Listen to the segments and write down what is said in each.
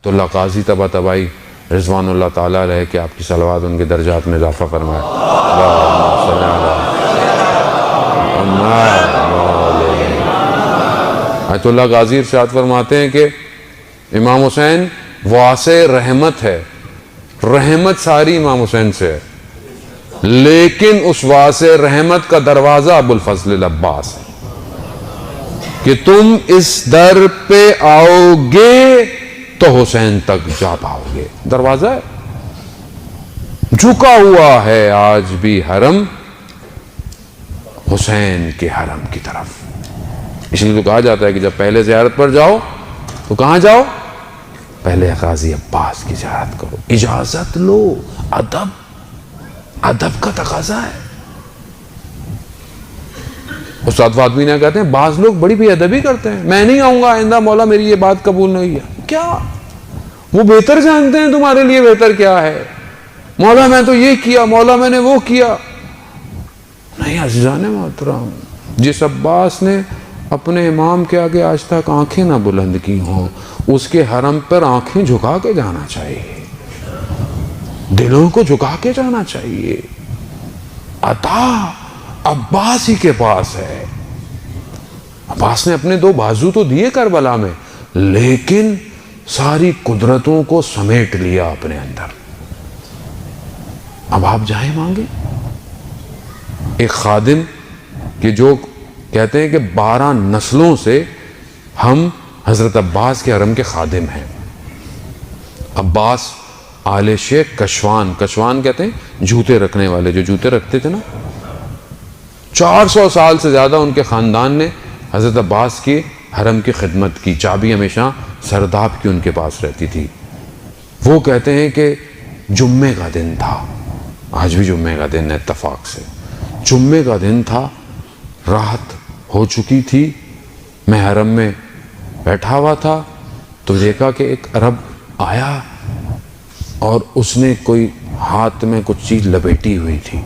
اللہ قاضی طبع طبائی رضوان اللہ تعالیٰ علیہ کہ آپ کی صلوات ان کے درجات میں اضافہ فرمائے. اللہم صلی علی آیت اللہ غازی ارشاد فرماتے ہیں کہ امام حسین واسع رحمت ہے، رحمت ساری امام حسین سے ہے، لیکن اس واسع رحمت کا دروازہ ابوالفضل العباس ہے کہ تم اس در پہ آؤ گے تو حسین تک جا پاؤ گے. دروازہ ہے، جھکا ہوا ہے آج بھی حرم حسین کے حرم کی طرف. اس لیے تو کہا جاتا ہے کہ جب پہلے زیارت پر جاؤ تو کہاں جاؤ؟ پہلے قاضی عباس کی زیارت کرو، اجازت لو. ادب کا تقاضا ہے. استاد فاطمی نے کہتے ہیں بعض لوگ بڑی بے ادبی کرتے ہیں، میں نہیں آؤں گا آئندہ، مولا میری یہ بات قبول نہیں ہے. کیا وہ بہتر جانتے ہیں تمہارے لیے بہتر کیا ہے؟ مولا میں تو یہ کیا، مولا میں نے وہ کیا. نہیں عزیزان محترم، جس عباس نے اپنے امام کے آگے آج تک آنکھیں نہ بلند کی ہوں، اس کے حرم پر آنکھیں جھکا کے جانا چاہیے، دلوں کو جھکا کے جانا چاہیے. عطا عباس ہی کے پاس ہے. عباس نے اپنے 2 بازو تو دیے کربلا میں، لیکن ساری قدرتوں کو سمیٹ لیا اپنے اندر. اب آپ جائیں مانگے. ایک خادم کہ جو کہتے ہیں کہ 12 نسلوں سے ہم حضرت عباس کے حرم کے خادم ہیں. عباس آل شیخ کشوان کہتے ہیں جوتے رکھنے والے، جو جوتے رکھتے تھے نا. 400 سال سے زیادہ ان کے خاندان نے حضرت عباس کی حرم کی خدمت کی. چابی ہمیشہ سرداب کی ان کے پاس رہتی تھی. وہ کہتے ہیں کہ جمعے کا دن تھا، آج بھی جمعے کا دن ہے اتفاق سے، جمعے کا دن تھا، رات ہو چکی تھی، میں حرم میں بیٹھا ہوا تھا تو دیکھا کہ ایک عرب آیا اور اس نے کوئی ہاتھ میں کچھ چیز لپیٹی ہوئی تھی،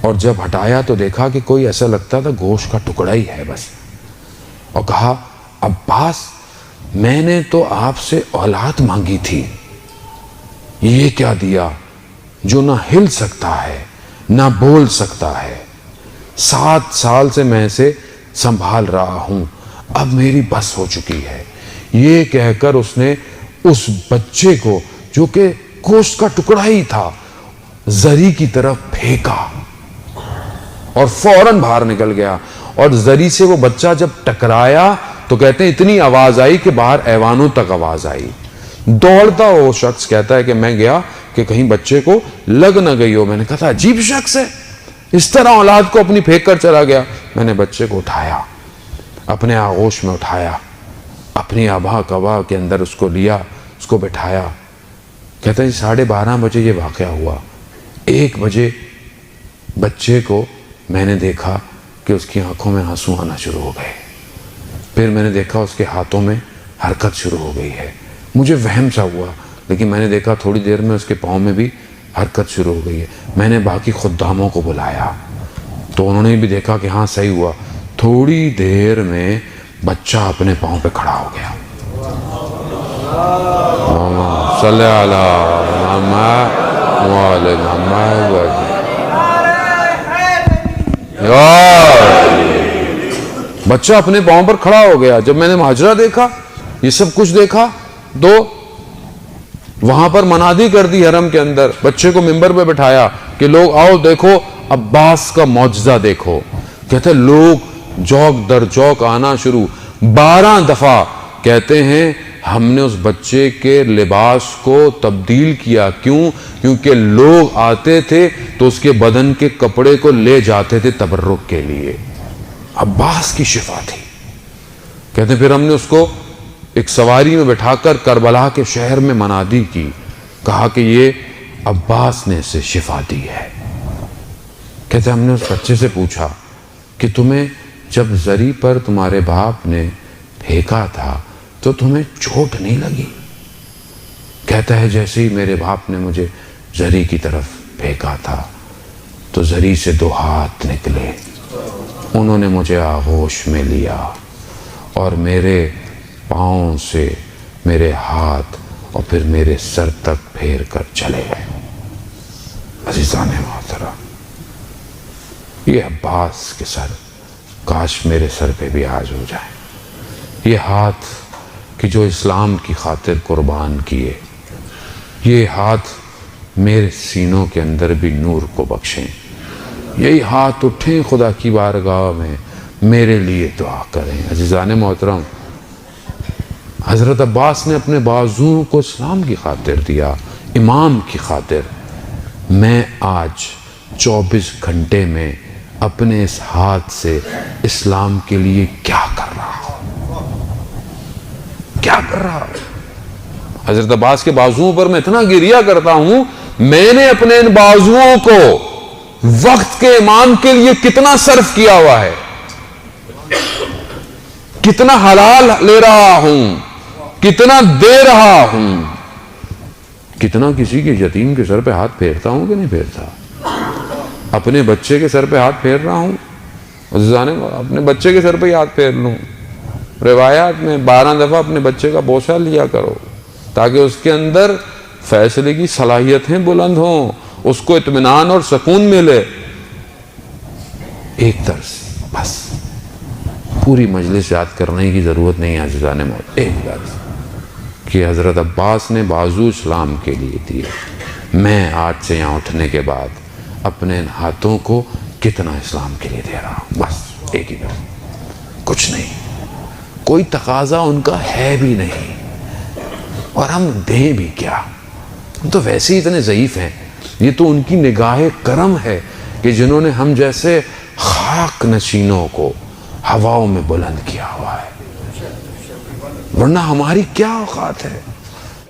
اور جب ہٹایا تو دیکھا کہ کوئی ایسا لگتا تھا گوشت کا ٹکڑا ہی ہے بس. اور کہا عباس میں نے تو آپ سے اولاد مانگی تھی، یہ کیا دیا جو نہ ہل سکتا ہے نہ بول سکتا ہے. 7 سال سے میں اسے سنبھال رہا ہوں، اب میری بس ہو چکی ہے. یہ کہہ کر اس نے اس بچے کو جو کہ گوشت کا ٹکڑا ہی تھا زری کی طرف پھینکا اور فوراً باہر نکل گیا. اور زری سے وہ بچہ جب ٹکرایا تو کہتے ہیں اتنی آواز آئی کہ باہر ایوانوں تک آواز آئی. دوڑتا وہ شخص کہتا ہے کہ میں گیا کہ کہیں بچے کو لگ نہ گئی ہو. میں نے کہا تھا عجیب شخص ہے، اس طرح اولاد کو اپنی پھینک کر چلا گیا. میں نے بچے کو اٹھایا، اپنے آغوش میں اٹھایا، اپنی آبا کبا کے اندر اس کو لیا، اس کو بٹھایا. کہتا ہے 12:30 بجے یہ واقعہ ہوا. 1 بجے بچے کو میں نے دیکھا کہ اس کی آنکھوں میں آنسو آنا شروع ہو گئے. پھر میں نے دیکھا اس کے ہاتھوں میں حرکت شروع ہو گئی ہے. مجھے وہم سا ہوا، لیکن میں نے دیکھا تھوڑی دیر میں اس کے پاؤں میں بھی حرکت شروع ہو گئی ہے. میں نے باقی خداموں کو بلایا تو انہوں نے بھی دیکھا کہ ہاں صحیح ہوا. تھوڑی دیر میں بچہ اپنے پاؤں پہ کھڑا ہو گیا. صلی اللہ محمد. بچہ اپنے پاؤں پر کھڑا ہو گیا. جب میں نے ماجرا دیکھا، یہ سب کچھ دیکھا، تو وہاں پر منادی کر دی حرم کے اندر. بچے کو ممبر پہ بٹھایا کہ لوگ آؤ دیکھو عباس کا معجزہ دیکھو. کہتے لوگ جوک در جوک آنا شروع. 12 دفعہ کہتے ہیں ہم نے اس بچے کے لباس کو تبدیل کیا. کیوں؟ کیونکہ لوگ آتے تھے تو اس کے بدن کے کپڑے کو لے جاتے تھے تبرک کے لیے. عباس کی شفا تھی. کہتے پھر ہم نے اس کو ایک سواری میں بٹھا کر کربلا کے شہر میں منادی کی، کہا کہ یہ عباس نے اسے شفا دی ہے. کہتے ہم نے اس بچے سے پوچھا کہ تمہیں جب زری پر تمہارے باپ نے پھینکا تھا تو تمہیں چوٹ نہیں لگی؟ کہتا ہے جیسے ہی میرے باپ نے مجھے زری کی طرف پھینکا تھا تو زری سے 2 ہاتھ نکلے، انہوں نے مجھے آغوش میں لیا اور میرے پاؤں سے میرے ہاتھ اور پھر میرے سر تک پھیر کر چلے گئے۔ عزیزان محترم، یہ عباس کے سر کاش میرے سر پہ بھی آج ہو جائیں۔ یہ ہاتھ کہ جو اسلام کی خاطر قربان کیے، یہ ہاتھ میرے سینوں کے اندر بھی نور کو بخشیں۔ یہی ہاتھ اٹھیں خدا کی بارگاہ میں، میرے لیے دعا کریں۔ عزیزان محترم، حضرت عباس نے اپنے بازوؤں کو اسلام کی خاطر دیا، امام کی خاطر۔ میں آج 24 گھنٹے میں اپنے اس ہاتھ سے اسلام کے لیے کیا کر رہا ہوں؟ کیا کر رہا ہوں؟ حضرت عباس کے بازوؤں پر میں اتنا گریہ کرتا ہوں، میں نے اپنے ان بازوؤں کو وقت کے امام کے لیے کتنا صرف کیا ہوا ہے، کتنا حلال لے رہا ہوں، کتنا دے رہا ہوں، کتنا کسی کے یتیم کے سر پہ ہاتھ پھیرتا ہوں کہ نہیں پھیرتا، اپنے بچے کے سر پہ ہاتھ پھیر رہا ہوں۔ اپنے بچے کے سر پہ ہی ہاتھ پھیر لوں۔ روایات میں 12 دفعہ اپنے بچے کا بوسہ لیا کرو تاکہ اس کے اندر فیصلے کی صلاحیتیں بلند ہوں، اس کو اطمینان اور سکون ملے۔ ایک درس بس، پوری مجلس یاد کرنے کی ضرورت نہیں ہے عزیزان موت، ایک درس کہ حضرت عباس نے بازو اسلام کے لیے دیے، میں آج سے یہاں اٹھنے کے بعد اپنے ان ہاتھوں کو کتنا اسلام کے لیے دے رہا ہوں، بس ایک ہی درس، کچھ نہیں، کوئی تقاضا ان کا ہے بھی نہیں، اور ہم دیں بھی کیا، ہم تو ویسے ہی اتنے ضعیف ہیں۔ یہ تو ان کی نگاہ کرم ہے کہ جنہوں نے ہم جیسے خاک نشینوں کو ہواؤں میں بلند کیا ہوا ہے، ورنہ ہماری کیا اوقات ہے۔